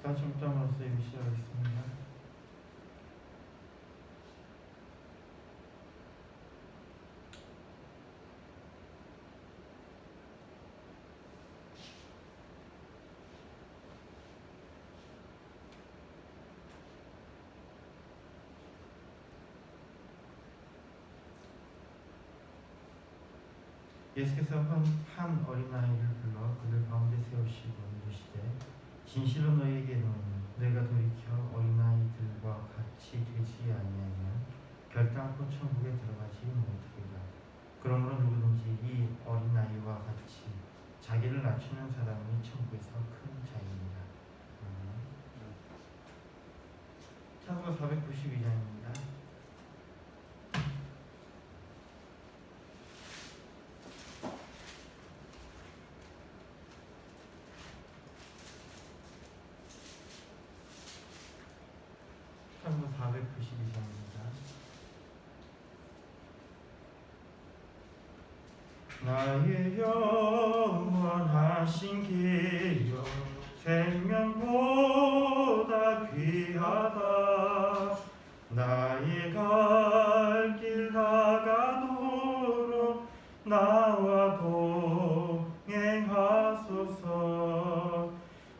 다 중점으로서 예배 시작하겠습니다. 예수께서 한 어린아이를 불러 그들 가운데 세우시고 이르시되 진실로 너희에게 이르노니 너희가 돌이켜 어린아이들과 같이 되지 아니하면 결단코 천국에 들어가지 못하리라. 그러므로 누구든지 이 어린아이와 같이 자기를 낮추는 사람이 천국에서 큰 자입니다. 참고 492장입니다. 참고 492장입니다. 나의 영원하신 길이여 생명보다 귀하다. 나의 갈 길 다가도록 나와 동행하소서.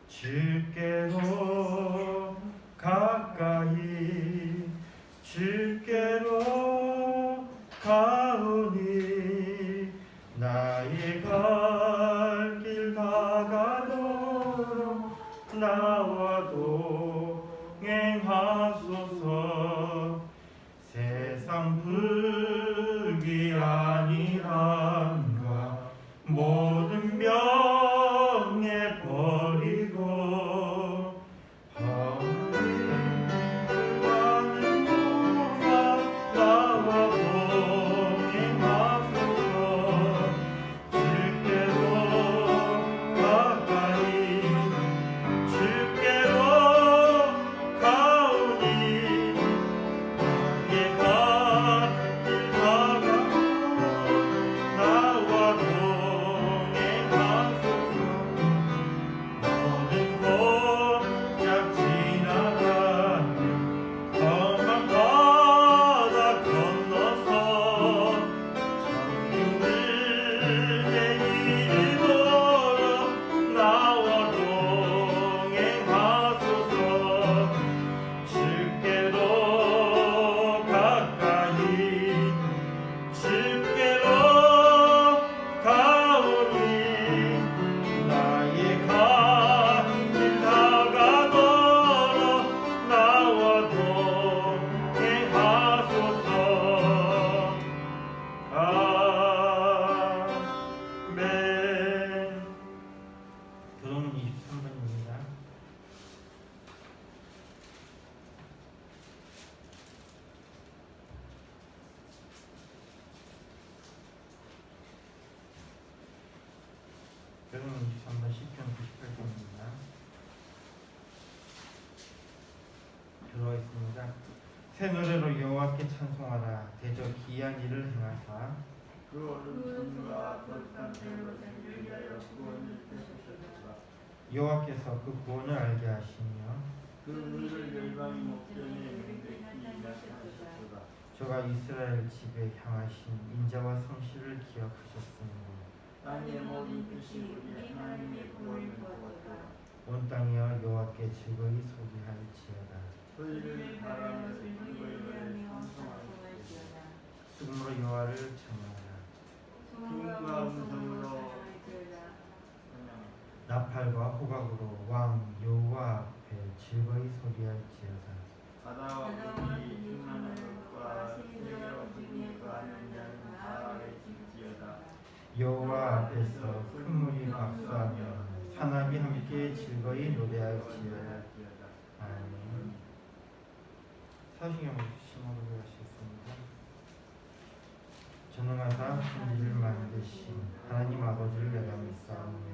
주께로 가까이 주께로 가오니 나의 갈 길 다가도록 나와 동행하소서. 세상 불귀한이란과 모든 명예 버리고 가는 동안 나와 동행하소서. 주께로 가까이 주께로 가오니 나의 갈 길 다가도록 나와 동행하소서. 모든 고작 지나가며 험한 바다 건너서 천국을 이르도록 나와 동행하소서. 주께로 가까이 주께로 가오니 나의 갈 길 다가도록 나와 동행하소서. 아멘. 교동문 23번입니다. 교동문 23번 10편 98번입니다. 들어있습니다. 새 노래로 여호와께 찬송하라. 대저 기이한 일을 행하사 그 어둠과 거룩한 태로 생기게 하여 구원을 베푸셨다. 여호와께서 그 구원을 알게 하시며 그 의를 열방의 목전에 명백히 나타내셨도다. 저가 이스라엘 집에 향하신 인자와 성실을 기억하셨으므로 땅의 모든 뜻이 우리 하나님의 구원을 보았다. 온 땅이여 여호와께 즐거이 소리할지어다. 저희를 바라면서 그의 노래를 찬송할지어다. 수금으로 여호와를 찬양하라. 춤과 음성으로 나팔과 호각으로 왕 여호와 앞에 즐거이 소리할지어다. 바다와 물이 충만한 것과 세계와 중에 거하는 자는 다 알지어다. 여호와 앞에서 큰 물이 박수하며 산악이 함께 즐거이 노래할지어다. 아멘. 사시경 시모로 하시겠습니다. 전능하사 천지를 만드신 하나님 아버지를 내가 믿사오며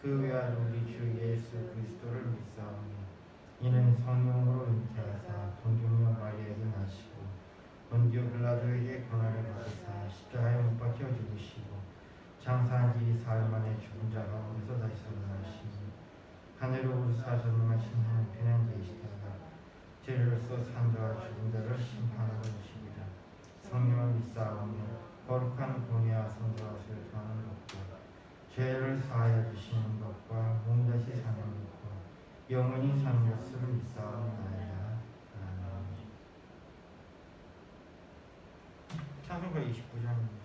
그 외아들 우리 주 예수 그리스도를 믿사오며 이는 성령으로 잉태하사 본디오 마리아에게 나시고 본디오 빌라도에게 고난을 받으사 십자가에 못 박혀 죽으시고 장사한 지 사흘 만에 죽은 자 가운데서 다시 살아나시니 하늘로 전지사 전능하신 하나님 편한자이시다가 죄로서 산 자와 죽은 자를 심판하는 것이니라. 성령을 믿사오며 거룩한 공의와 성도와 소통하는 것과 죄를 사하여 주시는 것과 몸다시 사는 것과 영원히 사는 것을 믿사옵나이다. 아멘. 찬송가 29장입니다.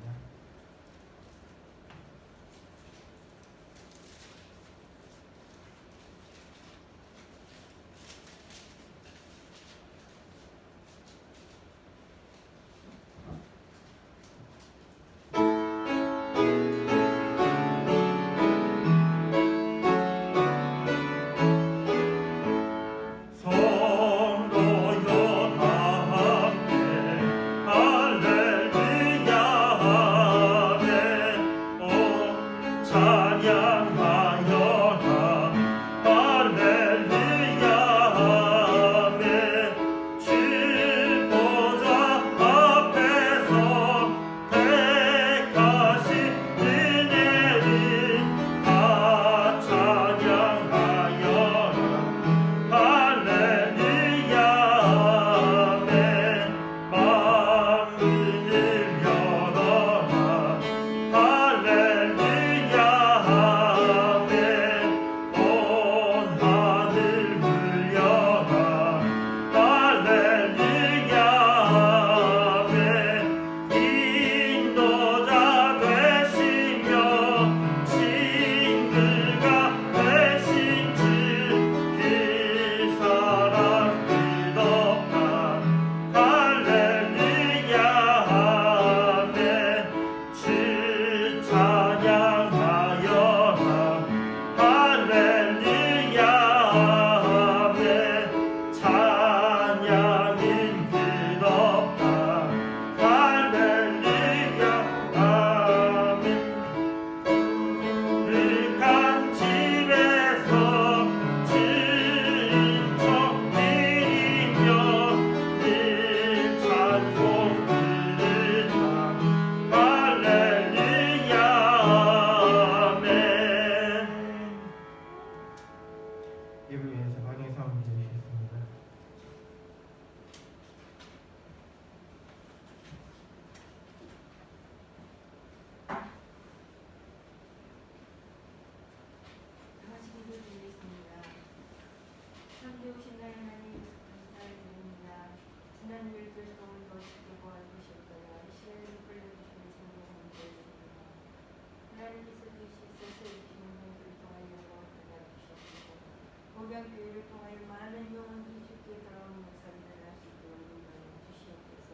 교회를 통하여 많은 영혼들이 주께 돌아오는 역사를 일어날 수 있도록 인도하여 주시옵소서.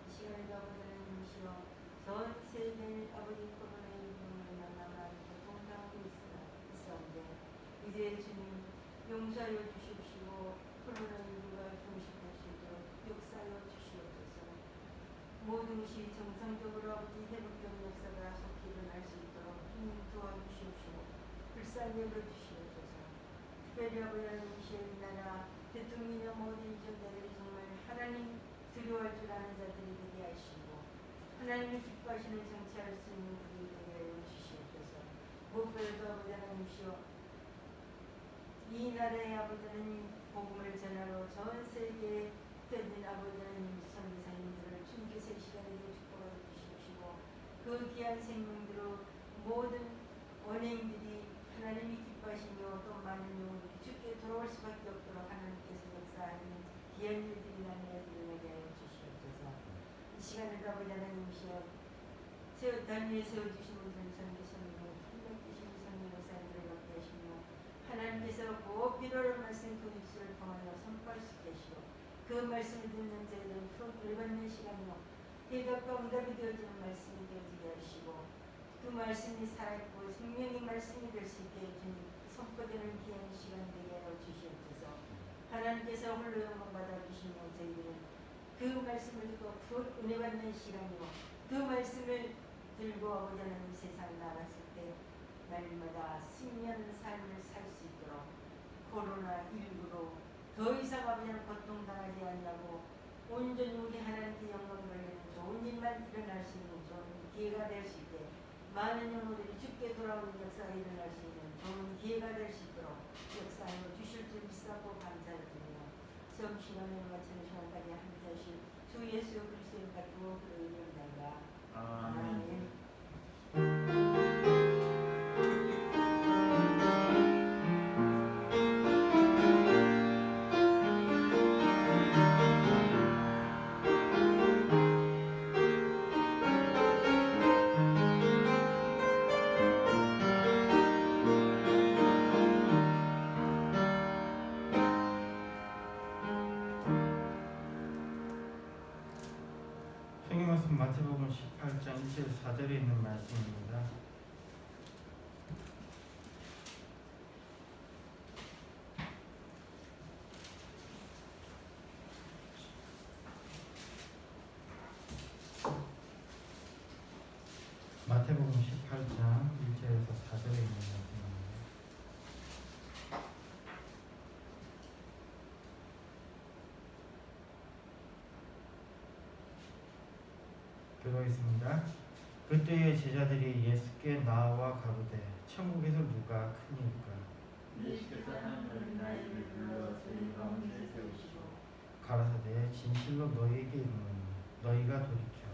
이 시간에도 아버지 하나님이시여 전 세계의 아버지 코로나19로 만나만 고통당하고 있사온데 이제 주님 용서하여 주십시오. 코로나19가 종식될 수 있도록 역사하여 주시옵소서. 모든 것이 정상적으로 아버지 회복되는 역사가 속히 일어날 수 있도록 주님 도와주시옵시고 불쌍히 여겨주시옵소서. 특별히 아버지 하나님이시여 이 나라 대통령이나 모든 이전자들이 정말 하나님 두려워할 줄 아는 자들이 되게 하시고 하나님을 기뻐하시는 정치할 수 있는 분이 되게 하여 주시옵소서. 무엇보다도 아버지 하나님이시여 이 나라의 아버지 하나님 복음을 전하러 전 세계에 떠진 아버지 하나님 선교사님들을 주님께서 이 시간에도 축복하여 주시옵시고 그 귀한 생명들로 모든 원행들이 하나님이 기뻐하시며 또 많은 영혼들이 주께 돌아올 수밖에 없도록 하나님께서 역사하는 귀한 일들이 나누어 일어나게 하여 주시옵소서. 이 시간에도 아버지 하나님이시여 단 위에 세워주신 우선 선교사님을 참력되신 우선 목사님들을 받게 하시며 하나님께서 꼭 필요한 말씀 그 입술을 통하여 선포할 수 있게 하시고 그 말씀을 듣는 자들은 큰 은혜받는 시간이요 대답과 응답이 되어지는 말씀이 되어지게 하시고 그 말씀이 살아있고 생명의 말씀이 될 수 있게 주님 선포되는 귀한 시간 되게 하여 주시옵소서. 하나님께서 홀로 영광 받아주시며 저희들은 그 말씀을 듣고 그 은혜받는 시간이요 그 말씀을 들고 아버지 하나님 세상에 나갔을 때 날마다 승리하는 삶을 살 수 있도록 코로나19로 더 이상 아버지 하나님 고통당하지 아니하고 온전히 우리 하나님께 영광 돌리는 좋은 일만 일어날 수 있는 좋은 기회가 될 수 있게 많은 영혼들이 주께 돌아오는 역사가 일어날 수 있는 좋은 기회가 될 수 있도록 역사하여 주실 줄 믿사고 감사를 드리며 성신하는 마치는 시간까지 함께하실 주 예수 그리스도의 같은 이름과 아멘. 성경 말씀 마태복음 18장 1절 4절에 있는 말씀입니다. 마태복음 18장 1절에서 4절에 있는 말씀입니다. 교도하겠습니다. 그때의 제자들이 예수께 나와 가로되 천국에서 누가 크니까? 예수께서 한 어린아이를 불러 저희 가운데 세우시고 가라사대 진실로 너희에게 이르노니 너희가 돌이켜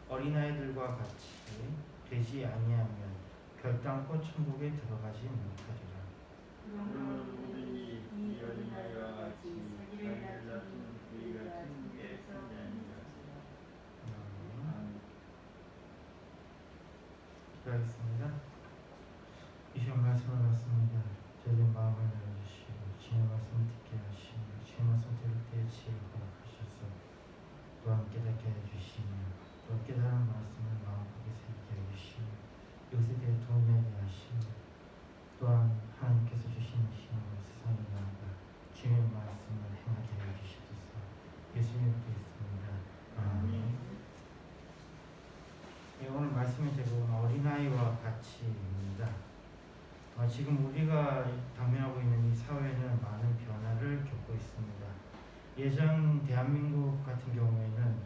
어린아이들과 같이 되지 아니하면 결단코 천국에 들어가지 못하리라. 그러므로 누구든지 이 어린아이와 같이 자기를 낮추는 그이가 천국에 들어가리라. 기도하겠습니다. 이 시간 말씀을 받습니다. 저희의 마음을 열어주시고 주의 말씀을 듣게 하시고 주의 말씀 들을 때에 지혜를 허락하셔서 또한 깨닫게 해주시며 또 깨달은 말씀을 마음속에 새기게 해주시며 이것에 대해 동의하게 하시며 또한 하나님께서 주시는 힘으로 세상에 나아가 주의 말씀을 행하게 해주시옵소서. 예수님을 믿습니다. 아멘. 오늘 말씀의 제목은 어린아이와 같이입니다. 지금 우리가 당면하고 있는 이 사회는 많은 변화를 겪고 있습니다. 예전 대한민국 같은 경우에는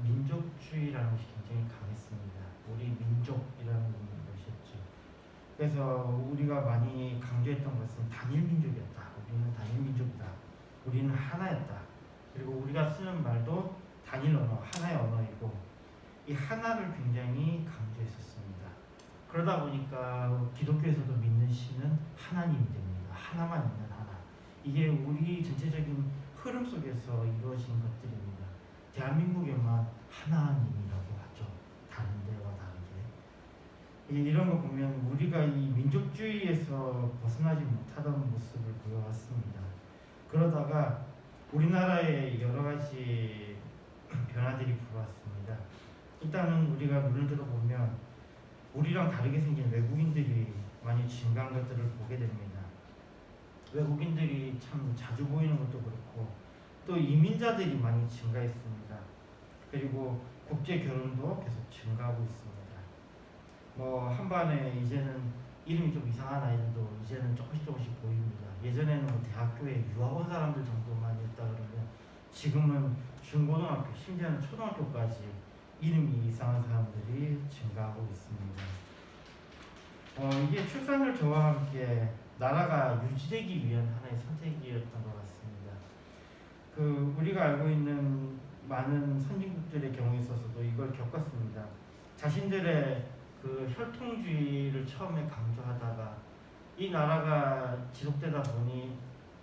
민족주의라는 것이 굉장히 강했습니다. 우리 민족이라는 것이었죠. 그래서 우리가 많이 강조했던 것은 단일 민족이었다. 우리는 단일 민족이다. 우리는 하나였다. 그리고 우리가 쓰는 말도 단일 언어, 하나의 언어이고 이 하나를 굉장히 강조했었습니다. 그러다 보니까 기독교에서도 믿는 신은 하나님이 됩니다. 하나만 있는 하나. 이게 우리 전체적인 흐름 속에서 이루어진 것들입니다. 대한민국에만 하나님이라고 하죠. 다른 데와 다르게. 이런 거 보면 우리가 이 민족주의에서 벗어나지 못하던 모습을 보여왔습니다. 그러다가 우리나라에 여러 가지 변화들이 불어왔습니다. 일단은 우리가 눈을 들어보면 우리랑 다르게 생긴 외국인들이 많이 증가한 것들을 보게 됩니다. 외국인들이 참 자주 보이는 것도 그렇고 또 이민자들이 많이 증가했습니다. 그리고 국제 결혼도 계속 증가하고 있습니다. 한반에 이제는 이름이 좀 이상한 아이들도 이제는 조금씩 보입니다. 예전에는 대학교에 유학 온 사람들 정도만 있다 그러면 지금은 중고등학교, 심지어는 초등학교까지 이름이 이상한 사람들이 증가하고 있습니다. 이게 출산율 저와 함께 나라가 유지되기 위한 하나의 선택이었던 것 같습니다. 우리가 알고 있는 많은 선진국들의 경우에 있어서도 이걸 겪었습니다. 자신들의 혈통주의를 처음에 강조하다가 이 나라가 지속되다 보니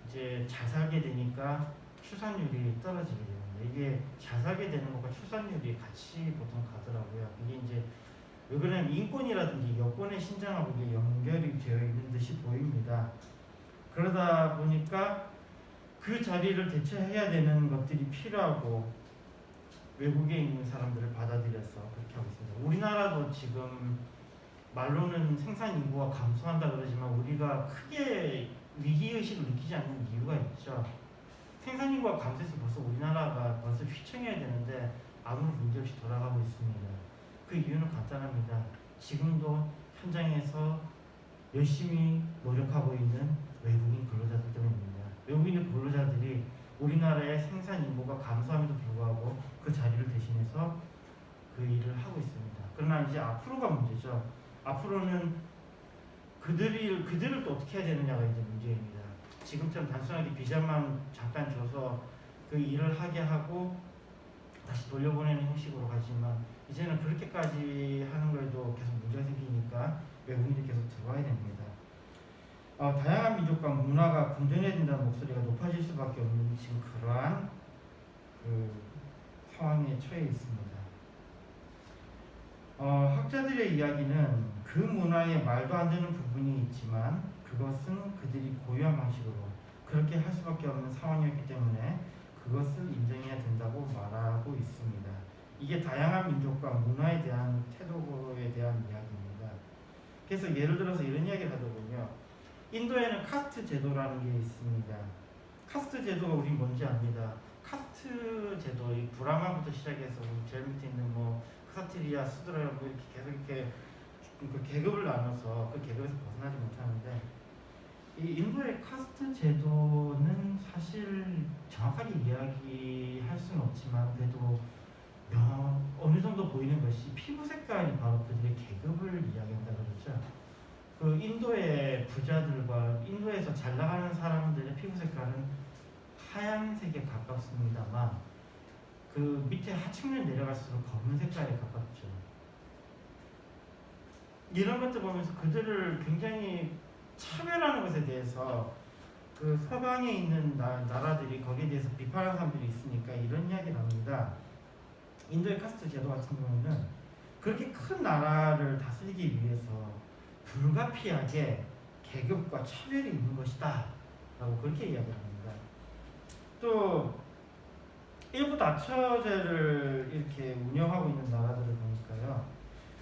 이제 잘 살게 되니까 출산율이 떨어지게 됩니다. 이게 잘 살게 되는 것과 출산율이 같이 보통 가더라고요. 이게 이제 왜 그러냐면 인권이라든지 여권의 신장하고 이게 연결이 되어 있는 듯이 보입니다. 그러다 보니까 그 자리를 대체해야 되는 것들이 필요하고 외국에 있는 사람들을 받아들여서 그렇게 하고 있습니다. 우리나라도 지금 말로는 생산 인구가 감소한다 그러지만 우리가 크게 위기의식을 느끼지 않는 이유가 있죠. 생산 인구가 감소해서 벌써 우리나라가 벌써 휘청여야 되는데 아무런 문제 없이 돌아가고 있습니다. 그 이유는 간단합니다. 지금도 현장에서 열심히 노력하고 있는 외국인 근로자들 때문입니다. 외국인 근로자들이 우리나라의 생산 인구가 감소함에도 불구하고 그 자리를 대신해서 그 일을 하고 있습니다. 그러나 이제 앞으로가 문제죠. 앞으로는 그들을 또 어떻게 해야 되느냐가 이제 문제입니다. 지금처럼 단순하게 비자만 잠깐 줘서 그 일을 하게 하고 다시 돌려보내는 형식으로 가지만 이제는 그렇게까지 하는 거에도 계속 문제가 생기니까 외국인들이 계속 들어와야 됩니다. 다양한 민족과 문화가 공존해야 된다는 목소리가 높아질 수밖에 없는 지금 그러한 그 상황에 처해 있습니다. 학자들의 이야기는 그 문화에 말도 안 되는 부분이 있지만 그것은 그들이 고유한 방식으로 그렇게 할 수밖에 없는 상황이었기 때문에 그것을 인정해야 된다고 말하고 있습니다. 이게 다양한 민족과 문화에 대한 태도에 대한 이야기입니다. 그래서 예를 들어서 이런 이야기를 하더군요. 인도에는 카스트 제도라는 게 있습니다. 카스트 제도가 우린 뭔지 압니다. 카스트 제도, 이 브라마부터 시작해서 제일 밑에 있는 뭐 크사트리아, 수드라 뭐 이렇게 계속 이렇게 그 계급을 나눠서 그 계급에서 벗어나지 못하는데 이 인도의 카스트 제도는 사실 정확하게 이야기할 수는 없지만 그래도 어느 정도 보이는 것이 피부 색깔이 바로 그들의 계급을 이야기한다 그러죠. 그 인도의 부자들과 인도에서 잘 나가는 사람들의 피부 색깔은 하얀색에 가깝습니다만 그 밑에 하층면 내려갈수록 검은 색깔에 가깝죠. 이런 것들 보면서 그들을 굉장히 차별하는 것에 대해서 그 서방에 있는 나라들이 거기에 대해서 비판하는 사람들이 있으니까 이런 이야기를 합니다. 인도의 카스트 제도 같은 경우는 그렇게 큰 나라를 다스리기 위해서 불가피하게 계급과 차별이 있는 것이다 라고 그렇게 이야기합니다. 또 일부 다처제를 이렇게 운영하고 있는 나라들을 보니까요.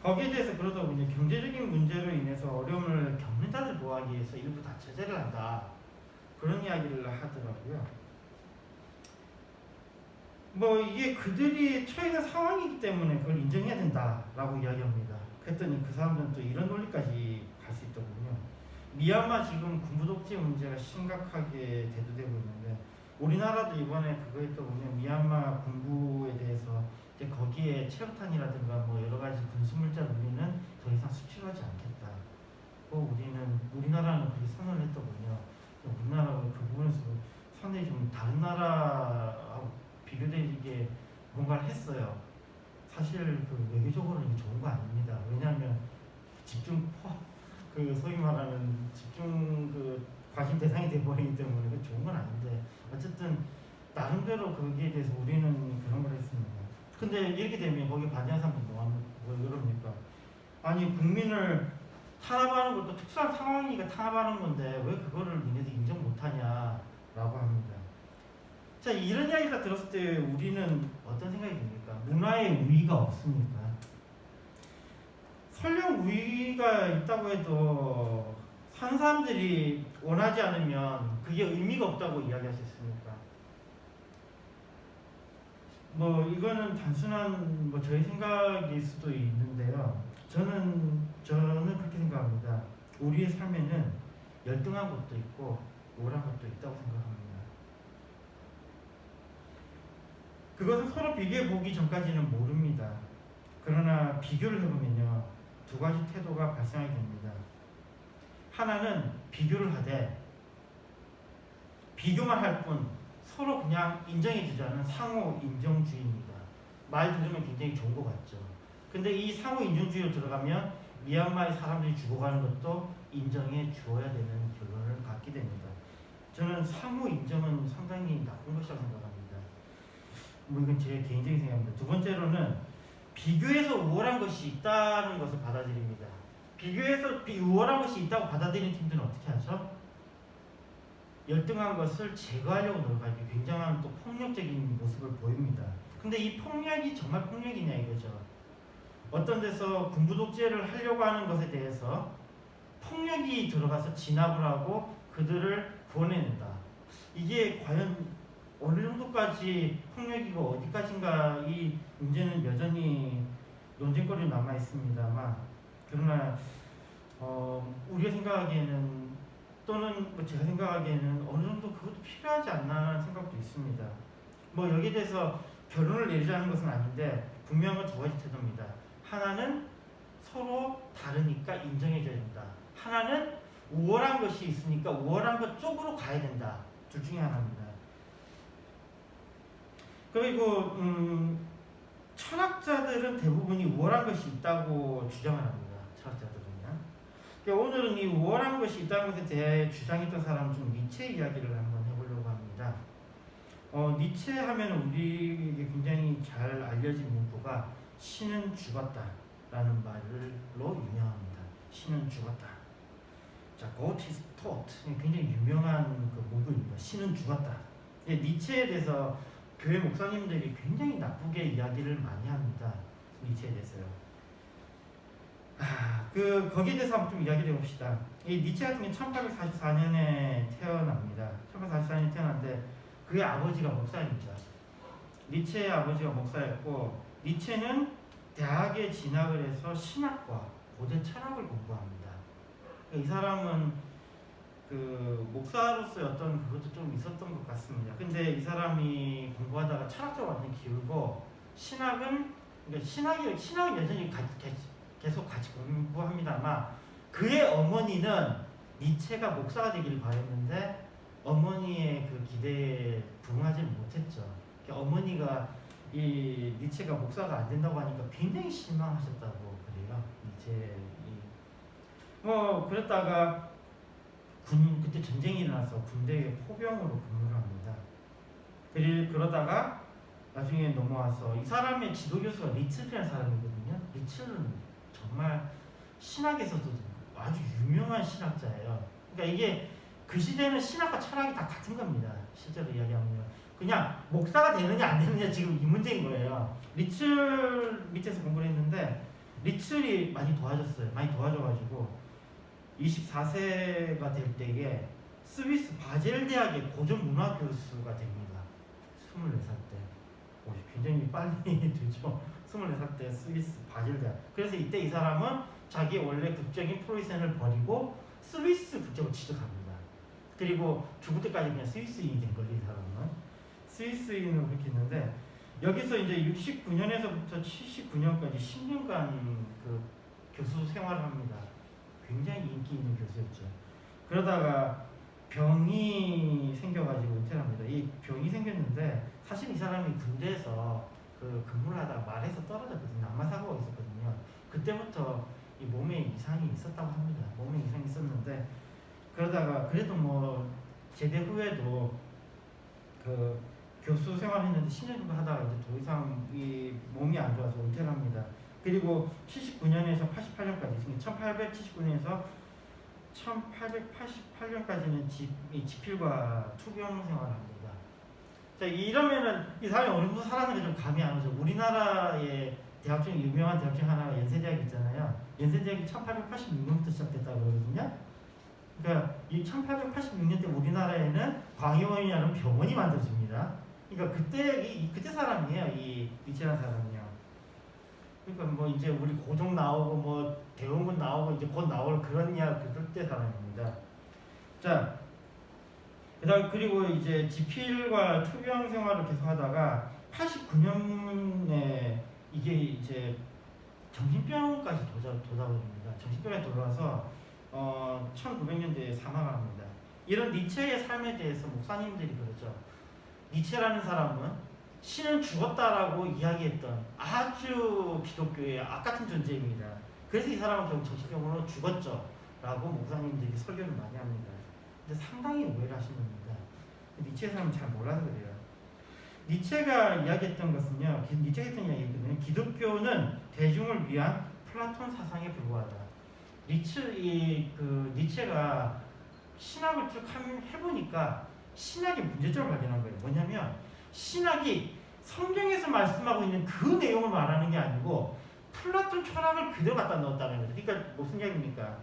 거기에 대해서 그러더군요. 경제적인 문제로 인해서 어려움을 겪는 자를 보호하기 위해서 일부 다처제를 한다. 그런 이야기를 하더라고요. 뭐 이게 그들이 처해 있는 상황이기 때문에 그걸 인정해야 된다라고 이야기합니다. 그랬더니 그 사람들은 또 이런 논리까지 갈 수 있더군요. 미얀마 지금 군부 독재 문제가 심각하게 대두되고 있는데 우리나라도 이번에 그거 했더군요. 미얀마 군부에 대해서 이제 거기에 체류탄이라든가 뭐 여러 가지 군수물자를 우리는 더 이상 수출하지 않겠다. 우리나라는 그렇게 선언을 했더군요. 우리나라가 그 부분에서 상당히 좀 다른 나라하고 비교되게 뭔가를 했어요. 사실 그 외교적으로는 좋은 거 아닙니다. 왜냐하면 그 소위 말하는 집중 그 관심 대상이 돼버리기 때문에 그 좋은 건 아닌데 어쨌든 나름대로 거기에 대해서 우리는 그런 걸 했습니다. 근데 이렇게 되면 거기 반대하는 사람들이 뭐 이럽니까? 아니 국민을 탄압하는 것도 특수한 상황이니까 탄압하는 건데 왜 그거를 니네들 인정 못하냐라고 합니다. 자, 이런 이야기를 들었을 때 우리는 어떤 생각이 듭니까? 문화의 우위가 없습니까? 설령 우위가 있다고 해도 산 사람들이 원하지 않으면 그게 의미가 없다고 이야기할 수 있습니까? 뭐 이거는 단순한 뭐 저의 생각일 수도 있는데요. 저는 그렇게 생각합니다. 우리의 삶에는 열등한 것도 있고 우월한 것도 있다고 생각합니다. 그것은 서로 비교해 보기 전까지는 모릅니다. 그러나 비교를 해보면요, 두 가지 태도가 발생하게 됩니다. 하나는 비교를 하되 비교만 할 뿐 서로 그냥 인정해주자는 상호 인정주의입니다. 말 들으면 굉장히 좋은 것 같죠. 근데 이 상호 인정주의로 들어가면 미얀마의 사람들이 죽어가는 것도 인정해 주어야 되는 결론을 갖게 됩니다. 저는 상호 인정은 상당히 나쁜 것이라고 생각합니다. 뭐 이건 제 개인적인 생각입니다. 두 번째로는 비교해서 우월한 것이 있다는 것을 받아들입니다. 비교해서 우월한 것이 있다고 받아들이는 팀들은 어떻게 하죠? 열등한 것을 제거하려고 노력하죠. 굉장한 또 폭력적인 모습을 보입니다. 근데 이 폭력이 정말 폭력이냐 이거죠. 어떤 데서 군부 독재를 하려고 하는 것에 대해서 폭력이 들어가서 진압을 하고 그들을 구원해낸다. 이게 과연 어느 정도까지 폭력이고 어디까지인가 이 문제는 여전히 논쟁거리로 남아 있습니다만 그러나 우리가 생각하기에는 또는 뭐 제가 생각하기에는 어느 정도 그것도 필요하지 않나 하는 생각도 있습니다. 뭐 여기에 대해서 결론을 내리자는 것은 아닌데 분명한 두 가지 태도입니다. 하나는 서로 다르니까 인정해줘야 된다. 하나는 우월한 것이 있으니까 우월한 것 쪽으로 가야 된다. 둘 중에 하나입니다. 그리고 철학자들은 대부분이 우월한 것이 있다고 주장을 합니다. 철학자들은요. 그러니까 오늘은 이 우월한 것이 있다는 것에 대해 주장했던 사람 중 니체 이야기를 한번 해보려고 합니다. 니체 하면 우리에게 굉장히 잘 알려진 문구가 신은 죽었다라는 말로 유명합니다. 신은 죽었다. 자, God is taught. 굉장히 유명한 그 문구입니다. 신은 죽었다. 니체에 대해서 교회 목사님들이 굉장히 나쁘게 이야기를 많이 합니다. 니체에 대해서요. 거기에 대해서 한번 좀 이야기를 해봅시다. 이 니체 같은 경우는 1844년에 태어납니다. 1844년에 태어났는데 그의 아버지가 목사입니다. 니체의 아버지가 목사였고 니체는 대학에 진학을 해서 신학과 고대 철학을 공부합니다. 이 사람은 그 목사로서의 어떤 그것도 좀 있었던 것 같습니다. 근데 이 사람이 공부하다가 철학적으로 완전히 기울고 신학은 여전히 계속 같이 공부합니다만 그의 어머니는 니체가 목사가 되기를 바랬는데 어머니의 그 기대에 부응하지 못했죠. 어머니가 이 니체가 목사가 안 된다고 하니까 굉장히 실망하셨다고 그래요. 그랬다가 그때 전쟁이 일어나서 군대에 포병으로 근무를 합니다. 그러다가 나중에 넘어와서 이 사람의 지도교수가 리츠라는 사람이거든요. 리츠는 정말 신학에서도 아주 유명한 신학자예요. 그러니까 이게 그 시대는 신학과 철학이 다 같은 겁니다. 실제로 이야기하면요. 그냥 목사가 되느냐 안 되느냐 지금 이 문제인 거예요. 리츠 밑에서 공부를 했는데 리츠이 많이 도와줬어요. 많이 도와줘가지고 24세가 될 때에 스위스 바젤 대학의 고전 문화 교수가 됩니다. 24살 때. 굉장히 빨리 되죠. 24살 때 스위스 바젤 대학. 그래서 이때 이 사람은 자기 원래 국적인 프로이센을 버리고 스위스 국적을 취득합니다. 그리고 죽을 때까지 그냥 스위스인이 된 거죠. 이 사람은. 스위스인으로 그렇게 했는데 여기서 이제 69년에서부터 79년까지 10년간 그 교수 생활을 합니다. 굉장히 인기 있는 교수였죠. 그러다가 병이 생겨가지고 은퇴를 합니다. 이 병이 생겼는데 사실 이 사람이 군대에서 그 근무를 하다가 말에서 떨어졌거든요. 낙마사고가 있었거든요. 그때부터 이 몸에 이상이 있었다고 합니다. 몸에 이상이 있었는데 그러다가 그래도 뭐 제대 후에도 그 교수 생활했는데 10년 정도 하다가 이제 더 이상 이 몸이 안 좋아서 은퇴를 합니다. 그리고 79년에서 88년까지, 1879년에서 1888년까지는 지필과 투병 생활을 합니다. 자, 이러면은 이 사람이 어느 정도 살았는지 좀 감이 안 오죠. 우리나라의 대학 중 유명한 대학 중 하나가 연세대학 있잖아요. 연세대학이 1886년부터 시작됐다고 그러거든요. 그러니까 이 1886년 때 우리나라에는 광의원이라는 병원이 만들어집니다. 그러니까 그때 사람이에요. 이 니체라는 사람이요. 그러니까 뭐 이제 우리 고종 나오고 뭐 대원군 나오고 이제 곧 나올 그럴 때 사람입니다. 자, 그리고 이제 지필과 투병 생활을 계속하다가 89년에 이게 이제 정신병까지 도달합니다. 정신병에 돌아와서 1900년대에 사망을 합니다. 이런 니체의 삶에 대해서 목사님들이 그러죠. 니체라는 사람은 신은 죽었다라고 이야기했던 아주 기독교의 악같은 존재입니다. 그래서 이 사람은 결국 정신병으로 죽었죠 라고 목사님들이 설교를 많이 합니다. 근데 상당히 오해를 하시는 겁니다. 니체의 사람은 잘 몰라서 그래요. 니체가 이야기했던 것은요, 니체가 했던 이야기거든요. 기독교는 대중을 위한 플라톤 사상에 불과하다. 니체가 신학을 쭉 해보니까 신학의 문제점을 발견한 거예요. 뭐냐면 신학이 성경에서 말씀하고 있는 그 내용을 말하는 게 아니고 플라톤 철학을 그대로 갖다 넣었다는 거죠. 그러니까 무슨 얘기입니까?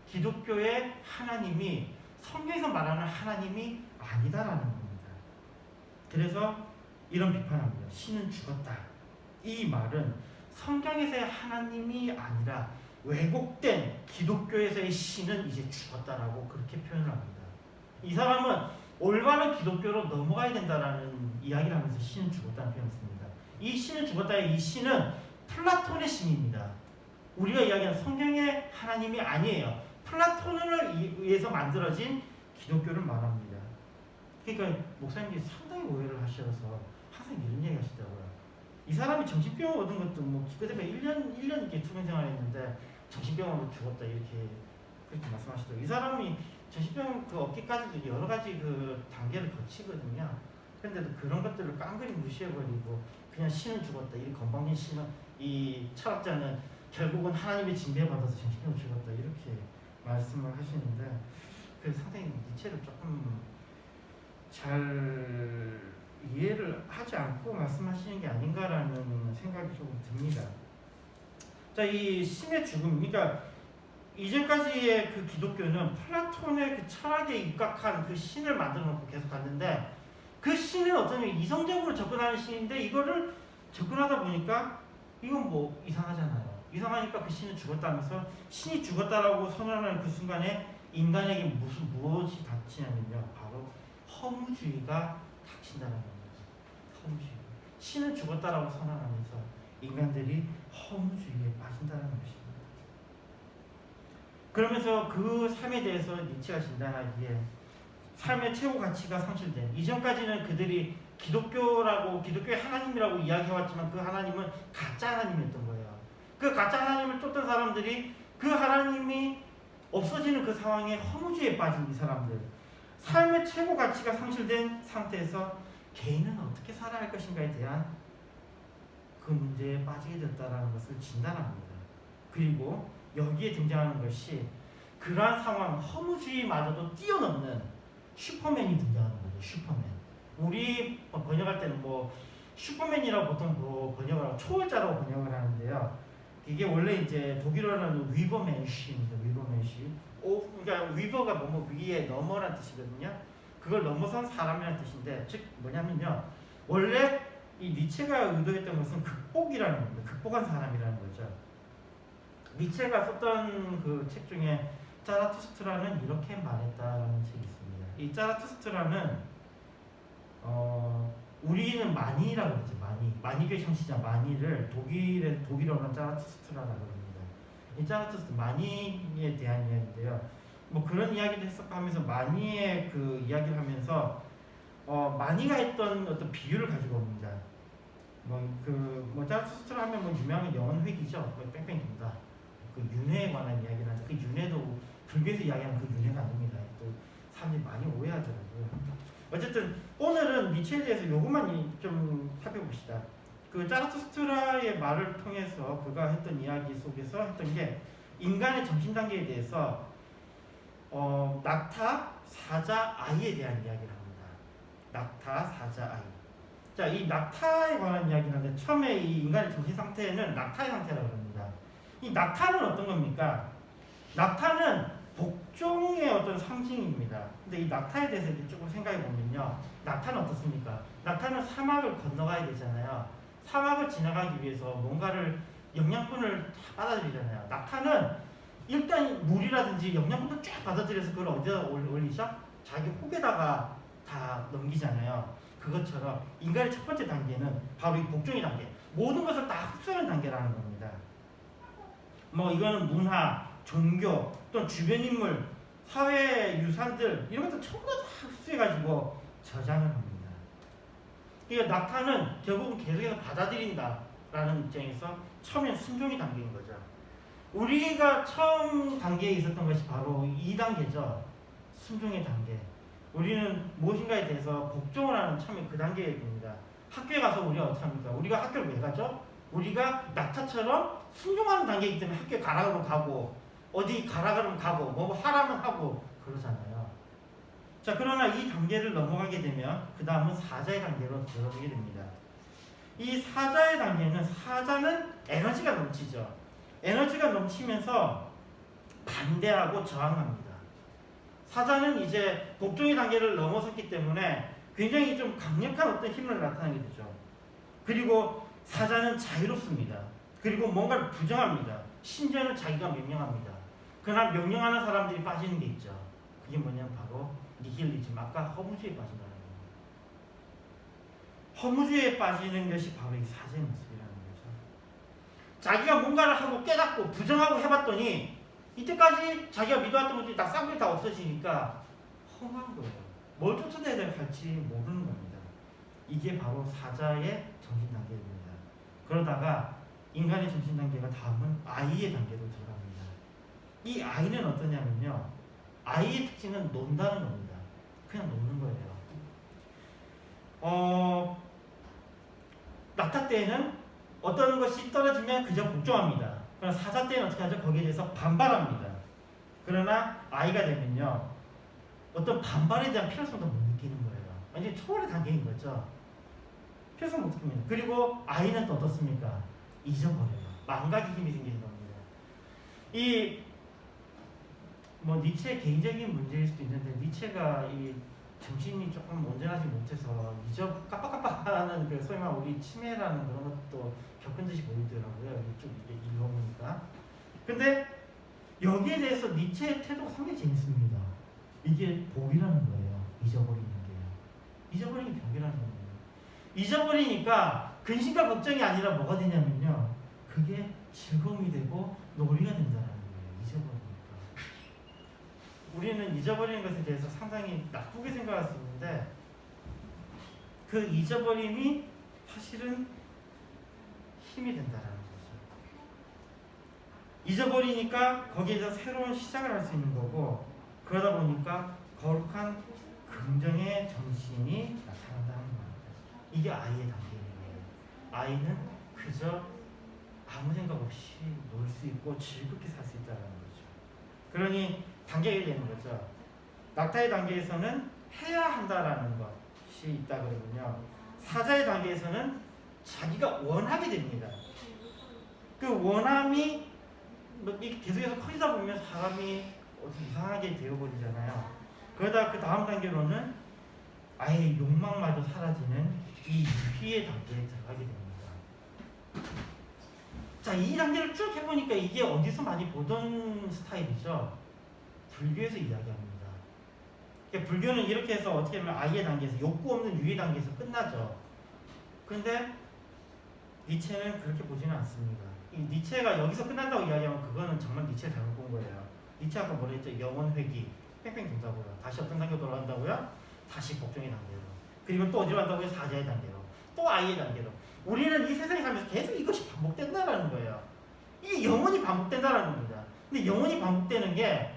기독교의 하나님이 성경에서 말하는 하나님이 아니다라는 겁니다. 그래서 이런 비판합니다. 신은 죽었다. 이 말은 성경에서의 하나님이 아니라 왜곡된 기독교에서의 신은 이제 죽었다라고 그렇게 표현을 합니다. 이 사람은 올바른 기독교로 넘어가야 된다라는 이야기를 하면서 신은 죽었다는 표현을 씁니다. 이 신은 죽었다의 이 신은 플라톤의 신입니다. 우리가 이야기하는 성경의 하나님이 아니에요. 플라톤을 의해서 만들어진 기독교를 말합니다. 그러니까 목사님들이 상당히 오해를 하셔서 항상 이런 얘기 하시더라고요. 이 사람이 정신병 얻은 것도 뭐 그때가 1년 이렇게 투병 생활했는데 정신병으로 죽었다 이렇게 그렇게 말씀하시더라고요. 이 사람이 정신병 그 얻기까지도 여러 가지 그 단계를 거치거든요. 그런데도 그런 것들을 깡그리 무시해버리고 그냥 신은 죽었다. 이 건방진 신은 이 철학자는 결국은 하나님의 징계 받아서 정신병으로 죽었다 이렇게 말씀을 하시는데 그래서 상당히 니체를 조금 잘 이해를 하지 않고 말씀하시는 게 아닌가라는 생각이 조금 듭니다. 자, 이 신의 죽음, 그러니까 이제까지의 그 기독교는 플라톤의 그 철학에 입각한 그 신을 만들어 놓고 계속 갔는데 그 신은 어쩌면 이성적으로 접근하는 신인데 이거를 접근하다 보니까 이건 뭐 이상하잖아요. 이상하니까 그 신은 죽었다면서 신이 죽었다라고 선언하는 그 순간에 인간에게 무엇이 닥치냐면요. 바로 허무주의가 닥친다는 겁니다. 허무주의. 신은 죽었다라고 선언하면서 인간들이 허무주의에 빠진다는 것입니다. 그러면서 그 삶에 대해서 니체가 진단하기에 삶의 최고 가치가 상실된 이전까지는 그들이 기독교의 하나님이라고 이야기해왔지만 그 하나님은 가짜 하나님이었던 거예요. 그 가짜 하나님을 쫓던 사람들이 그 하나님이 없어지는 그 상황에 허무주의에 빠진 이 사람들 삶의 최고 가치가 상실된 상태에서 개인은 어떻게 살아야 할 것인가에 대한 그 문제에 빠지게 됐다는 것을 진단합니다. 그리고 여기에 등장하는 것이 그러한 상황 허무주의마저도 뛰어넘는 슈퍼맨이 등장하는 거죠. 슈퍼맨. 우리 번역할 때는 뭐 슈퍼맨이라고 보통 뭐 번역을 하고 초월자라고 번역을 하는데요. 이게 원래 이제 독일어로는 위버맨시입니다. 위버맨시. 그러니까 위버가 뭐 위에 넘어라는 뜻이거든요. 그걸 넘어선 사람이라는 뜻인데 즉 뭐냐면요. 원래 이 니체가 의도했던 것은 극복이라는 겁니다. 극복한 사람이라는 거죠. 니체가 썼던 그 책 중에 자라투스트라는 이렇게 말했다라는 책이 있습니다. 이 자라투스트라는 우리는 마니라고 하죠. 마니교의 창시자 마니를 독일어로는 자라투스트라라고 합니다. 이 자라투스트 마니에 대한 이야기인데요. 뭐 그런 이야기도 해석하면서 마니의 그 이야기를 하면서 마니가 했던 어떤 비유를 가지고 옵니다. 자라투스트라 하면 뭐 유명한 영혼회귀죠. 뭐 뺑뺑 돈다. 그 윤회에 관한 이야기를 하죠. 그 윤회도 불교에서 이야기하는 그 윤회가 아닙니다. 또 사람들이 많이 오해하더라고요. 어쨌든 오늘은 니체에 대해서 요것만 좀 살펴봅시다. 그 자라투스트라의 말을 통해서 그가 했던 이야기 속에서 했던 게 인간의 정신 단계에 대해서 낙타, 사자, 아이에 대한 이야기를 합니다. 낙타, 사자, 아이. 자, 이 낙타에 관한 이야기를 하는데 처음에 이 인간의 정신 상태는 낙타의 상태라고 합니다. 이 낙타는 어떤 겁니까? 낙타는 복종의 어떤 상징입니다. 근데 이 낙타에 대해서 이렇게 조금 생각해 보면요. 낙타는 어떻습니까? 낙타는 사막을 건너가야 되잖아요. 사막을 지나가기 위해서 뭔가를 영양분을 다 받아들이잖아요. 낙타는 일단 물이라든지 영양분을 쫙 받아들여서 그걸 어디다 올리죠? 자기 혹에다가 다 넘기잖아요. 그것처럼 인간의 첫 번째 단계는 바로 이 복종의 단계. 모든 것을 다 흡수하는 단계라는 겁니다. 뭐 이거는 문화, 종교, 또 주변 인물, 사회 유산들 이런 것들 전부 다 흡수해가지고 저장을 합니다. 그러니까 낙타는 결국은 계속해서 받아들인다라는 입장에서 처음엔 순종의 단계인 거죠. 우리가 처음 단계에 있었던 것이 바로 2단계죠. 순종의 단계. 우리는 무엇인가에 대해서 복종을 하는 처음에 그 단계입니다. 학교에 가서 우리가 어떻게 합니까? 우리가 학교를 왜 가죠? 우리가 낙타처럼 순종하는 단계이기 때문에 학교에 가라 그러면 가고 어디 가라 그러면 가고 뭐 하라면 하고 그러잖아요. 자, 그러나 이 단계를 넘어가게 되면 그 다음은 사자의 단계로 들어가게 됩니다. 이 사자의 단계는 사자는 에너지가 넘치죠. 에너지가 넘치면서 반대하고 저항합니다. 사자는 이제 복종의 단계를 넘어섰기 때문에 굉장히 좀 강력한 어떤 힘을 나타내게 되죠. 그리고 사자는 자유롭습니다. 그리고 뭔가를 부정합니다. 심지어는 자기가 명령합니다. 그러나 명령하는 사람들이 빠지는 게 있죠. 그게 뭐냐면 바로 니힐리즘, 아까 허무주의에 빠진다는 겁니다. 허무주의에 빠지는 것이 바로 이 사자의 모습이라는 거죠. 자기가 뭔가를 하고 깨닫고 부정하고 해봤더니 이때까지 자기가 믿어왔던 것들이 다 쌍둥이 다 없어지니까 험한 거예요. 뭘 쫓아내야 할지 모르는 겁니다. 이게 바로 사자의 정신 단계입니다. 그러다가 인간의 정신 단계가 다음은 아이의 단계로 들어갑니다. 이 아이는 어떠냐면요, 아이의 특징은 논다는 겁니다. 그냥 노는 거예요. 낙타 때에는 어떤 것이 떨어지면 그저 복종합니다. 그러나 사자 때는 어떻게 하죠? 거기에 대해서 반발합니다. 그러나 아이가 되면요, 어떤 반발에 대한 필요성도 못 느끼는 거예요. 완전히 초월의 단계인 거죠. 필요성 못 느낍니다. 그리고 아이는 또 어떻습니까? 잊어버려요. 망각의 힘이 생기는 겁니다. 니체의 개인적인 문제일 수도 있는데, 니체가 이 정신이 조금 온전하지 못해서 깜빡깜빡하는 그 소위 말하는 우리 치매라는 그런 것도 겪은 듯이 보이더라고요. 이쪽 읽어보니까. 근데 여기에 대해서 니체의 태도가 상당히 재밌습니다. 이게 복이라는 거예요. 잊어버리는 게요. 잊어버리는 게 복이라는 거예요. 잊어버리니까 근심과 걱정이 아니라 뭐가 되냐면요, 그게 즐거움이 되고 놀이가 된다는 거예요. 잊어버리니까. 우리는 잊어버리는 것에 대해서 상당히 나쁘게 생각할 수 있는데, 그 잊어버림이 사실은 힘이 된다는 거죠. 잊어버리니까 거기에서 새로운 시작을 할 수 있는 거고, 그러다 보니까 거룩한 긍정의 정신이 나타난다는 겁니다. 이게 아이의 단계예요. 아이는 그저 아무 생각 없이 놀 수 있고 즐겁게 살 수 있다는 거죠. 그러니 단계가 되는 거죠. 낙타의 단계에서는 해야 한다라는 것이 있다 그러면요, 사자의 단계에서는 자기가 원하게 됩니다. 그 원함이 계속해서 커지다 보면 사람이 이상하게 되어버리잖아요. 그러다 그 다음 단계로는 아예 욕망마저 사라지는 이 유희의 단계에 들어가게 됩니다. 자, 이 단계를 쭉 해보니까 이게 어디서 많이 보던 스타일이죠. 불교에서 이야기합니다. 그러니까 불교는 이렇게 해서 어떻게 보면 아이의 단계에서, 욕구 없는 유의 단계에서 끝나죠. 그런데 니체는 그렇게 보지는 않습니다. 이 니체가 여기서 끝난다고 이야기하면 그거는 정말 니체를 잘못 본 거예요. 니체 아까 뭐라 했죠? 영원 회귀. 뺑뺑 돈다고요. 다시 어떤 단계로 돌아간다고요? 다시 복종의 단계로. 그리고 또 어디로 간다고요? 사자의 단계로. 또 아이의 단계로. 우리는 이 세상에 살면서 계속 이것이 반복된다는 거예요. 이게 영원히 반복된다는 겁니다. 근데 영원히 반복되는 게,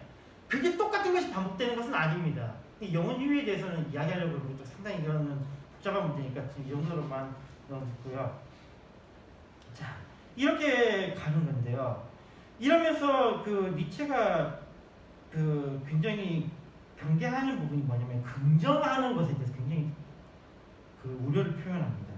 그게 똑같은 것이 반복되는 것은 아닙니다. 영원 유의에 대해서는 이야기하려고 하면 또 상당히 이거는 복잡한 문제니까 지금 이 정도로만 넣어두고요. 자, 이렇게 가는 건데요. 이러면서 그 니체가 그 굉장히 경계하는 부분이 뭐냐면, 긍정하는 것에 대해서 굉장히 그 우려를 표현합니다.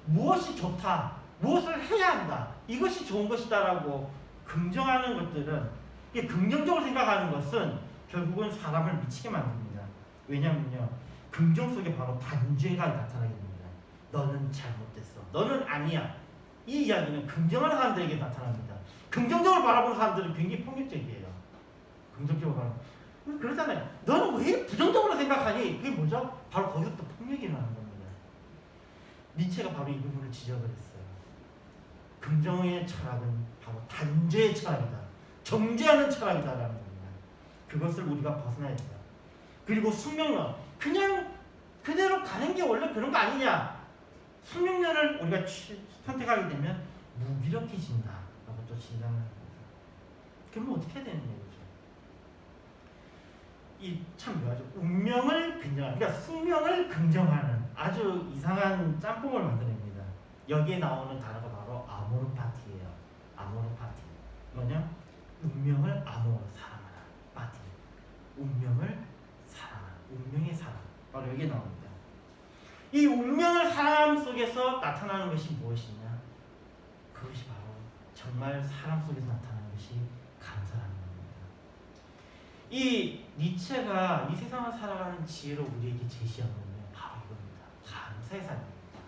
무엇이 좋다, 무엇을 해야 한다, 이것이 좋은 것이다라고 긍정하는 것들은, 이게 긍정적으로 생각하는 것은 결국은 사람을 미치게 만듭니다. 왜냐면요, 긍정 속에 바로 단죄가 나타나게 됩니다. 너는 잘못됐어, 너는 아니야. 이 이야기는 긍정하는 사람들에게 나타납니다. 긍정적으로 바라보는 사람들은 굉장히 폭력적이에요. 긍정적으로 바라보는, 그러잖아요. 너는 왜 부정적으로 생각하니? 그게 뭐죠? 바로 거기서부터 폭력이 일어나는 겁니다. 니체가 바로 이 부분을 지적을 했어요. 긍정의 철학은 바로 단죄의 철학이다, 정죄하는 철학이다라는 겁니다. 그것을 우리가 벗어나야 된다. 그리고 숙명론, 그냥 그대로 가는 게 원래 그런 거 아니냐? 숙명론을 우리가 선택하게 되면 무기력해진다라고 또 진단을 합니다. 그러면 어떻게 해야 되는 거죠? 이 참 묘하죠. 운명을 긍정하는, 그러니까 숙명을 긍정하는 아주 이상한 짬뽕을 만들어냅니다. 여기에 나오는 단어가 바로 아모르파티예요. 아모르파티. 뭐냐? 운명을 아모르, 사랑하라. 파티. 운명을 사랑하라. 운명의 사랑. 바로 여기에 나옵니다. 이 운명을 사람 속에서 나타나는 것이 무엇이냐? 그것이 바로 정말 사람 속에서 나타나는 것이 감사라는 겁니다. 이 니체가 이 세상을 살아가는 지혜로 우리에게 제시한 건요, 바로 이겁니다. 감사의 삶입니다.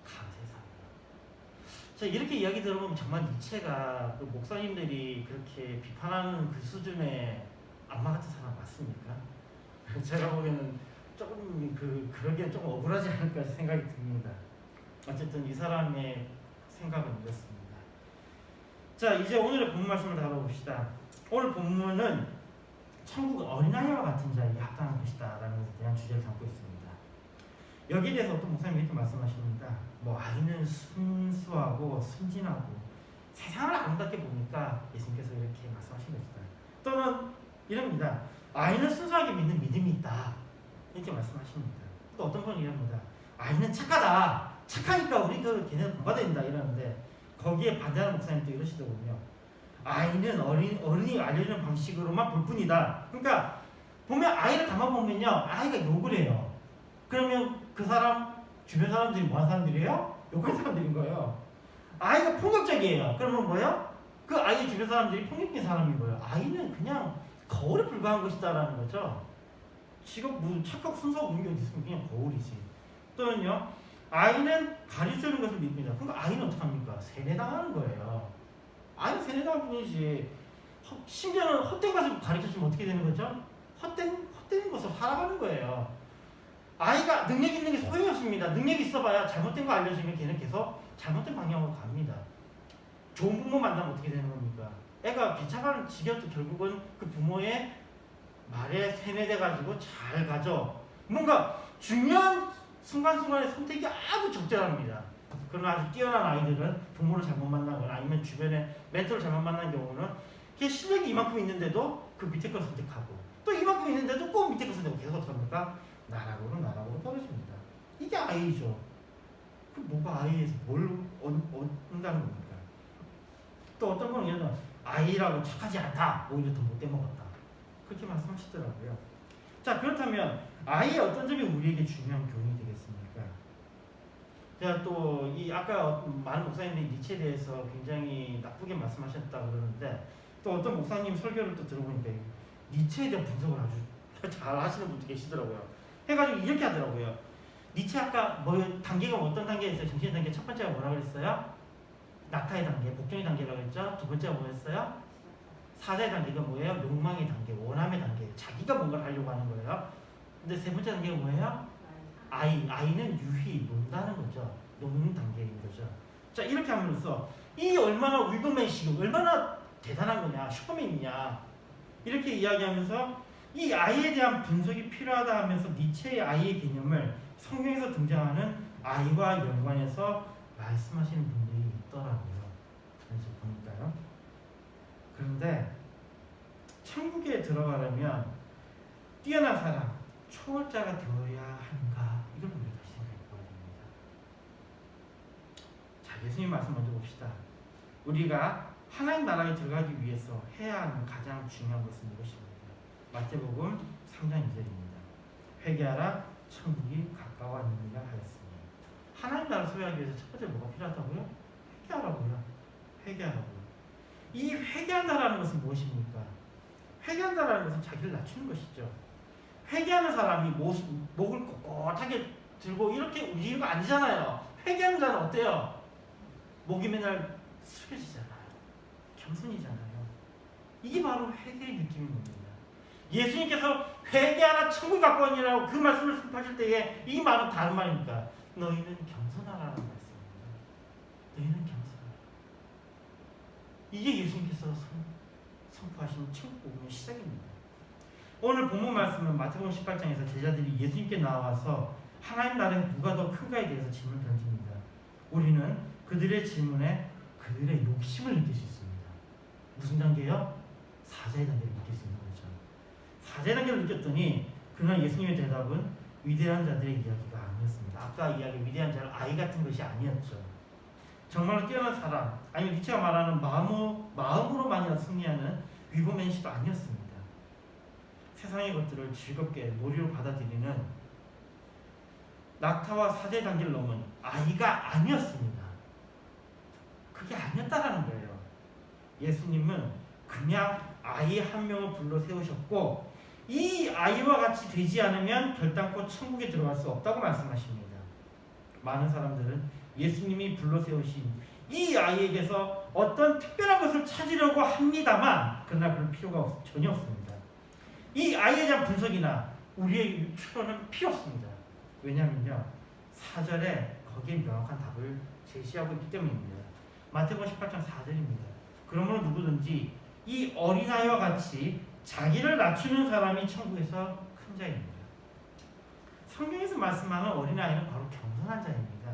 감사의 삶. 자, 이렇게 이야기 들어보면 정말 니체가 그 목사님들이 그렇게 비판하는 그 수준의 악마 같은 사람 맞습니까? 제가 보기에는 조금 그러기엔 조금 억울하지 않을까 생각이 듭니다. 어쨌든 이 사람의 생각은 이렇습니다. 자, 이제 오늘의 본문 말씀을 다뤄봅시다. 오늘 본문은 천국은 어린아이와 같은 자에게 합당한 것이다 라는 것에 대한 주제를 담고 있습니다. 여기에 대해서 어떤 목사님이 이렇게 말씀하십니다. 뭐 아이는 순수하고 순진하고 세상을 아름답게 보니까 예수님께서 이렇게 말씀하신 것이다. 또는 이럽니다. 아이는 순수하게 믿는 믿음이 있다. 이렇게 말씀하십니다. 또 어떤 분은 이럽니다. 아이는 착하다. 착하니까 우리 걔네는 본받아야 된다 이러는데 거기에 반대하는 목사님도 이러시더군요. 아이는 어른이 알려주는 방식으로만 볼 뿐이다. 그러니까 보면 아이를 가만 보면요. 아이가 욕을 해요. 그러면 그 사람 주변 사람들이 뭐하는 사람들이에요? 욕하는 사람들인 거예요. 아이가 폭력적이에요. 그러면 뭐예요? 그 아이의 주변 사람들이 폭력적인 사람인 거예요. 아이는 그냥 거울에 불과한 것이다라는 거죠. 지금 무슨 착각 순수하고 그런 게 어디 있으면 그냥 거울이지. 또는요. 아이는 가르쳐주는 것을 믿습니다. 그러니까 아이는 어떡합니까? 세뇌당하는 거예요. 아이는 세뇌당할 뿐이지. 심지어는 헛된 것을 가르쳐주면 어떻게 되는 거죠? 헛된 것을 살아가는 거예요. 아이가 능력 있는 게 소용이 없습니다. 능력이 있어봐야 잘못된 거 알려주면 걔는 계속 잘못된 방향으로 갑니다. 좋은 부모 만나면 어떻게 되는 겁니까? 애가 개차반을 지겨도 결국은 그 부모의 말에 세뇌돼가지고 잘 가죠. 뭔가 중요한 순간순간의 선택이 아주 적절합니다. 그러나 아주 뛰어난 아이들은 부모를 잘못 만나거나 아니면 주변에 멘토를 잘못 만난 경우는 걔 실력이 이만큼 있는데도 그 밑에 걸 선택하고 또 이만큼 있는데도 꼭 밑에 걸 선택하고 계속 어떻게 합니까? 나락으로 떨어집니다. 이게 아이죠. 그 뭐가 아이에서 뭘 얻는다는 겁니까? 또 어떤 분은 예를 들어 아이라고 착하지 않다. 오히려 더 못돼 먹었다. 그렇게 말씀하시더라고요. 자, 그렇다면 아이의 어떤 점이 우리에게 중요한 교훈이 되겠습니까? 제가 또 이 아까 많은 목사님들이 니체에 대해서 굉장히 나쁘게 말씀하셨다 그러는데 또 어떤 목사님 설교를 또 들어보니까 니체에 대한 분석을 아주 잘 하시는 분도 계시더라고요. 해가지고 이렇게 하더라고요. 니체 아까 뭐 단계가 어떤 단계에 있어요? 정신의 단계 첫 번째가 뭐라 그랬어요? 낙타의 단계, 복종의 단계라고 했죠. 두 번째가 뭐였어요? 사자의 단계가 뭐예요? 욕망의 단계, 원함의 단계. 자기가 뭔가를 하려고 하는 거예요. 근데 세 번째 단계가 뭐예요? 아이는 유희, 논다는 거죠. 노는 단계인 거죠. 자, 이렇게 함으로써 이 얼마나 위버맨식, 얼마나 대단한 거냐, 슈퍼맨이냐 이렇게 이야기하면서 이 아이에 대한 분석이 필요하다 하면서 니체의 아이의 개념을 성경에서 등장하는 아이와 연관해서 말씀하시는 분들이 있더라고요. 그래서 보니까요. 그런데 천국에 들어가려면 뛰어난 사람, 초월자가 되어야 하는가? 이걸 우리가 다시 생각해 보아야 됩니다. 자, 예수님 말씀 먼저 봅시다. 우리가 하나님 나라에 들어가기 위해서 해야 하는 가장 중요한 것은 이것입니다. 마태복음 3장 2절입니다. 회개하라 천국이 가까워하느니라 하였으니. 하나님 나라 소유하기 위해서 첫 번째 뭐가 필요하다고요? 회개하라고요. 회개하라고요. 이 회개한다라는 것은 무엇입니까? 회개한다라는 것은 자기를 낮추는 것이죠. 회개하는 사람이 목을 꼿꼿하게 들고 이렇게 움직이는 거 아니잖아요. 회개하는 자는 어때요? 목이 맨날 숙여지잖아요. 겸손이잖아요. 이게 바로 회개의 느낌인 겁니다. 예수님께서 회개하라 천국 가까우니라고 그 말씀을 선포하실 때에 이 말은 다른 말입니까? 너희는 겸손하라는 말씀입니다. 너희는 겸손하라. 이게 예수님께서 선포하신 천국 복음의 시작입니다. 오늘 본문 말씀은 마태복음 18장에서 제자들이 예수님께 나와서 하나님 나라는 누가 더 큰가에 대해서 질문을 던집니다. 우리는 그들의 질문에 그들의 욕심을 느낄 수 있습니다. 무슨 단계요? 사자의 단계를 느낄 수 있는 거죠. 사자의 단계를 느꼈더니 그러나 예수님의 대답은 위대한 자들의 이야기가 아니었습니다. 아까 이야기 위대한 자는 아이 같은 것이 아니었죠. 정말로 뛰어난 사람, 아니면 니체가 말하는 마음으로만이라 승리하는 위고맨시도 아니었습니다. 세상의 것들을 즐겁게 놀이로 받아들이는 낙타와 사자의 단계를 넘은 아이가 아니었습니다. 그게 아니었다라는 거예요. 예수님은 그냥 아이 한 명을 불러 세우셨고 이 아이와 같이 되지 않으면 결단코 천국에 들어갈 수 없다고 말씀하십니다. 많은 사람들은 예수님이 불러 세우신 이 아이에게서 어떤 특별한 것을 찾으려고 합니다만 그러나 그럴 필요가 전혀 없습니다. 이 아이에 대한 분석이나 우리의 추론은 필요 없습니다. 왜냐하면요 4절에 거기에 명확한 답을 제시하고 있기 때문입니다. 마태복음 18장 4절입니다. 그러므로 누구든지 이 어린아이와 같이 자기를 낮추는 사람이 천국에서 큰 자입니다. 성경에서 말씀하는 어린아이는 바로 겸손한 자입니다.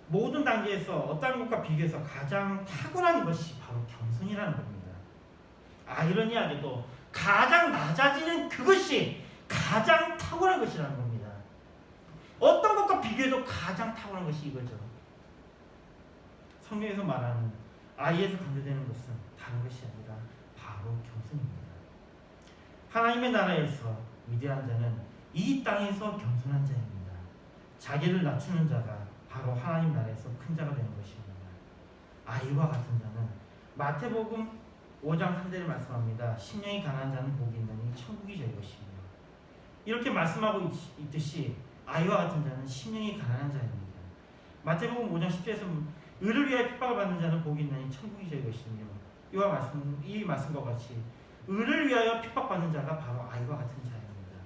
모든 단계에서 어떤 것과 비교해서 가장 탁월한 것이 바로 겸손이라는 겁니다. 아이러니하게도 가장 낮아지는 그것이 가장 탁월한 것이라는 겁니다. 어떤 것과 비교해도 가장 탁월한 것이 이거죠. 성경에서 말하는 아이에서 강조되는 것은 다른 것이 아니라 바로 겸손입니다. 하나님의 나라에서 위대한 자는 이 땅에서 겸손한 자입니다. 자기를 낮추는 자가 바로 하나님 나라에서 큰 자가 되는 것입니다. 아이와 같은 자는 마태복음 5장 3절을 말씀합니다. 심령이 가난한 자는 복이 있느니 천국이 저희 것이며, 이렇게 말씀하고 있듯이 아이와 같은 자는 심령이 가난한 자입니다. 마태복음 5장 10절에서 의를 위하여 핍박을 받는 자는 복이 있느니 천국이 저희 것이며, 이 말씀과 같이 의를 위하여 핍박받는 자가 바로 아이와 같은 자입니다.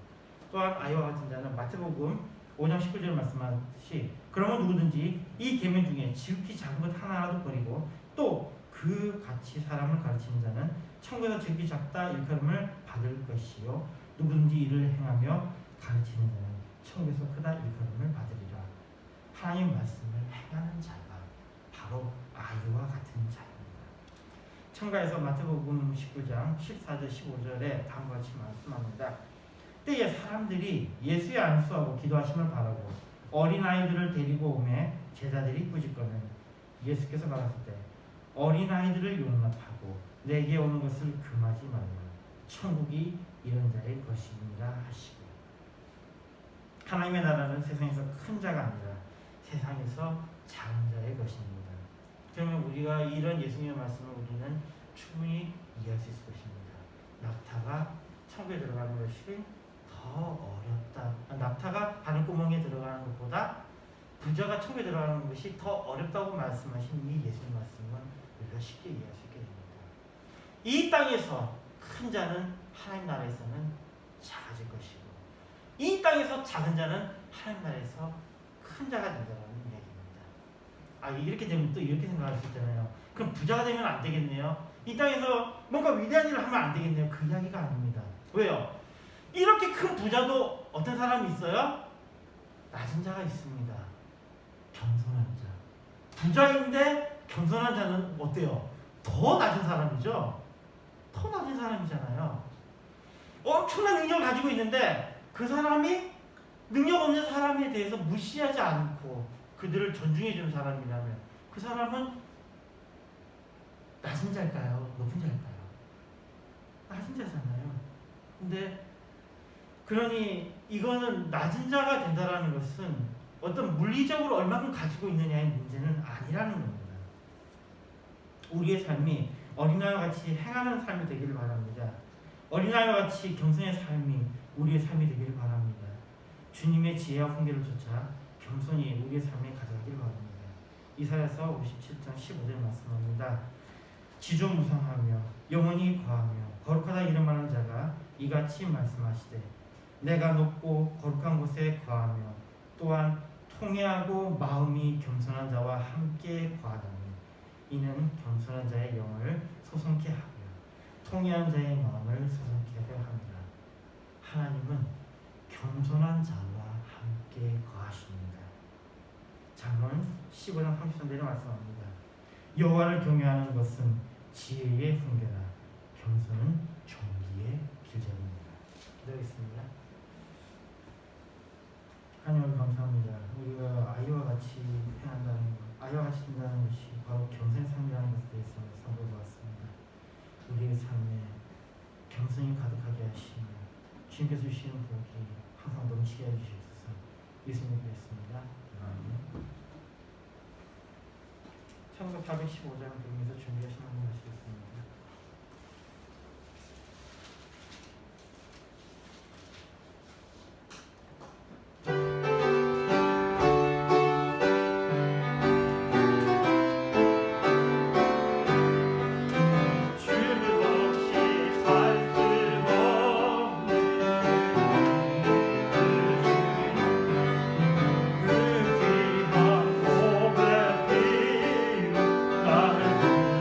또한 아이와 같은 자는 마태복음 5장 19절 말씀하듯이 그러면 누구든지 이 계명 중에 지극히 작은 것 하나라도 버리고 또 그 같이 사람을 가르치는 자는 천국에서 지극히 작다 일컬음을 받을 것이요 누구든지 이를 행하며 가르치는 자는 천국에서 크다 일컬음을 받으리라. 하나님 말씀을 행하는 자가 바로 아이와 같은 자입니다. 첨가해서 마태복음 19장 14절 15절에 다음과 같이 말씀합니다. 때에 사람들이 예수의 안수하고 기도하심을 바라고 어린아이들을 데리고 오매 제자들이 꾸짖거늘 예수께서 가라사대 때 어린아이들을 용납하고 내게 오는 것을 금하지 말라. 천국이 이런 자의 것입니다 하시고, 하나님의 나라는 세상에서 큰 자가 아니라 세상에서 작은 자의 것입니다. 그러면 우리가 이런 예수님의 말씀을 우리는 충분히 이해할 수 있을 것입니다. 낙타가 천국에 들어가는 것이 더 어렵다. 낙타가 바늘구멍에 들어가는 것보다 부자가 천국에 들어가는 것이 더 어렵다고 말씀하신 이 예수님 말씀은 우리가 쉽게 이해할 수 있게 됩니다. 이 땅에서 큰 자는 하나님 나라에서는 작아질 것이고, 이 땅에서 작은 자는 하나님 나라에서 큰 자가 된다는 이야기입니다. 이렇게 되면 또 이렇게 생각할 수 있잖아요. 그럼 부자가 되면 안 되겠네요. 이 땅에서 뭔가 위대한 일을 하면 안 되겠네요. 그 이야기가 아닙니다. 왜요? 이렇게 큰 부자도 어떤 사람이 있어요? 낮은 자가 있습니다. 겸손한 자. 부자인데 겸손한 자는 어때요? 더 낮은 사람이죠? 더 낮은 사람이잖아요. 엄청난 능력을 가지고 있는데 그 사람이 능력 없는 사람에 대해서 무시하지 않고 그들을 존중해주는 사람이라면 그 사람은 낮은 자일까요? 높은 자일까요? 낮은 자잖아요. 근데 그러니 이거는 낮은 자가 된다라는 것은 어떤 물리적으로 얼마큼 가지고 있느냐의 문제는 아니라는 겁니다. 우리의 삶이 어린아이와 같이 행하는 삶이 되기를 바랍니다. 어린아이와 같이 겸손의 삶이 우리의 삶이 되기를 바랍니다. 주님의 지혜와 훈계를 쫓아 겸손히 우리의 삶에 가져가기를 바랍니다. 이사야서 57장 15절 말씀합니다. 지존무상하며 영원히 거하며 거룩하다 이름하는 자가 이같이 말씀하시되 내가 높고 거룩한 곳에 거하며 또한 통회하고 마음이 겸손한 자와 함께 거하다니 이는 겸손한 자의 영을 소송케 하며 통회한 자의 마음을 소송케 하려 합니다. 하나님은 겸손한 자와 함께 거하십니다. 잠언 15장 33절에 말씀합니다. 여호와를 경외하는 것은 지혜의 훈계라 겸손은 정의의 길잡이입니다. 기도하겠습니다. 하나님 감사합니다. 우리가 아이와 같이 행한다는 것, 아이와 같이 된다는 것이 바로 겸손의 삶이라는 것에 대해서 선보여보았습니다. 우리의 삶에 겸손이 가득하게 하시며 주님께서 주시는 복이 항상 넘치게 해주시옵소서. 예수님 그랬습니다. 아멘. 창세기 415장 들으면서 준비하시는 분 하시겠습니다. 나를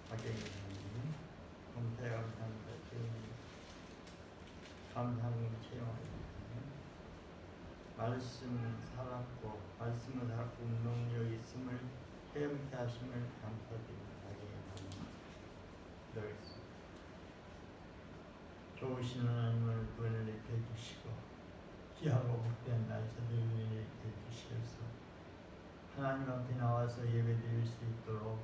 박경희님 검사에 감사합니다. 감사합니다. 채용하겠습니다. 말씀은 살았고 운동력 있음을 헤엄게 하심을 감사드립니다. 기도하겠습니다. 좋으신 하나님을 구원을 입혀주시고 귀하고 복된 날 저들을 입혀주시옵소서. 하나님 앞에 나와서 예배드릴 수 있도록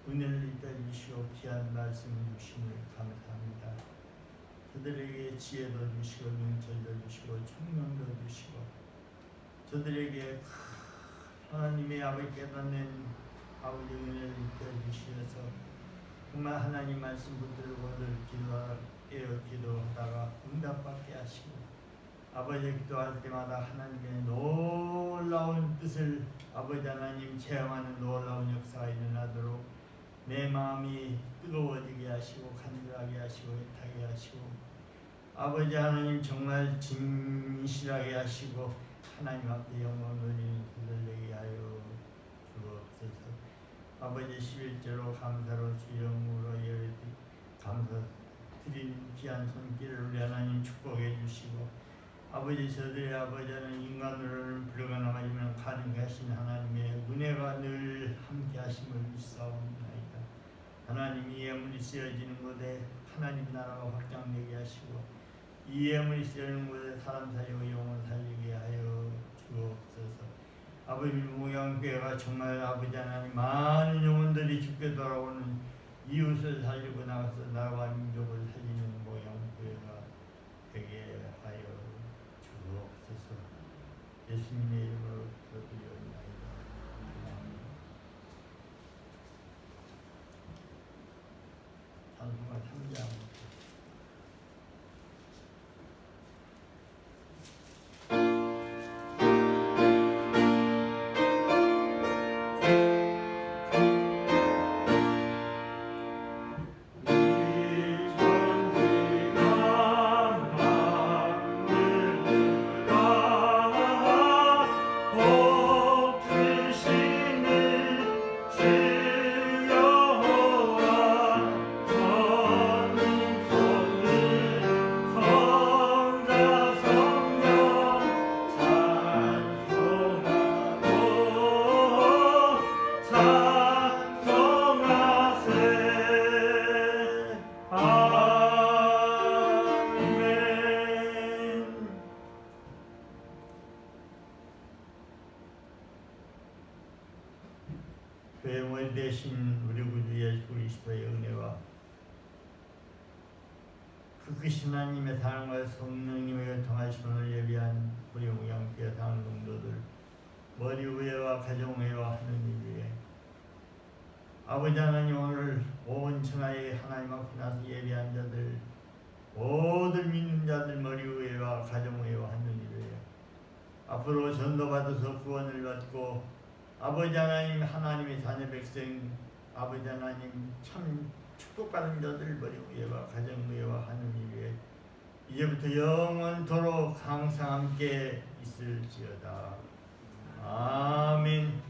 은혜를 입혀주시고 귀한 말씀 주심을 감사합니다. 저들에게 지혜도 주시고 명철도 주시고 총명도 주시고 저들에게 하나님의 아버지 깨닫는 아버지 은혜를 입혀주시어서 정말 하나님 말씀 붙들고 늘 기도하다가 응답받게 하시고 아버지 기도할 때마다 하나님의 놀라운 뜻을 아버지 하나님 체험하는 놀라운 역사가 일어나도록 내 마음이 뜨거워지게 하시고 간절하게 하시고 애타게 하시고 아버지 하나님 정말 진실하게 하시고 하나님 앞에 영광 돌리는 그들 되게 하여 주옵소서. 아버지 11절로 감사로 주영으로 예배드리 감사드린 귀한 손길을 우리 하나님 축복해 주시고 아버지 저들의 아버지는 인간으로는 불가능하지만 가능하신 하나님의 은혜가 늘 함께 하심을 믿사옵나이다. 하나님이 예물이 쓰여지는 곳에 하나님 나라가 확장되게 하시고 이 예물이 쓰여지는 곳에 사람 살리고 영혼 살리게 하여 주옵소서. 아버지 목양교회가 정말 아버지 하나님 많은 영혼들이 죽게 돌아오는 이웃을 살리고 나가서 나라와 민족을 살리는 목양교회가 되게 하여 주옵소서. 예수님의 이름으로 기도드리옵나이다. 아멘. 찬송가 3장 괴물 대신 우리 구주 예수 그리스도의 은혜와 그 크신 하나님의 사랑과 성령님의 통하심을 예비한 우리 목양교회 당동도들 머리 위에와 가정 위에와 하느님 위에 아버지 하나님 오늘 온 천하의 하나님 앞에 나서 예비한 자들 모든 믿는 자들 머리 위에와 가정 위에와 하느님 위에 앞으로 전도받아서 구원을 받고 아버지 하나님 하나님의 자녀 백성 아버지 하나님 참 축복받은 자들 머리 위에와 가정 위에와 하느님 위에 이제부터 영원토록 항상 함께 있을지어다. 아멘.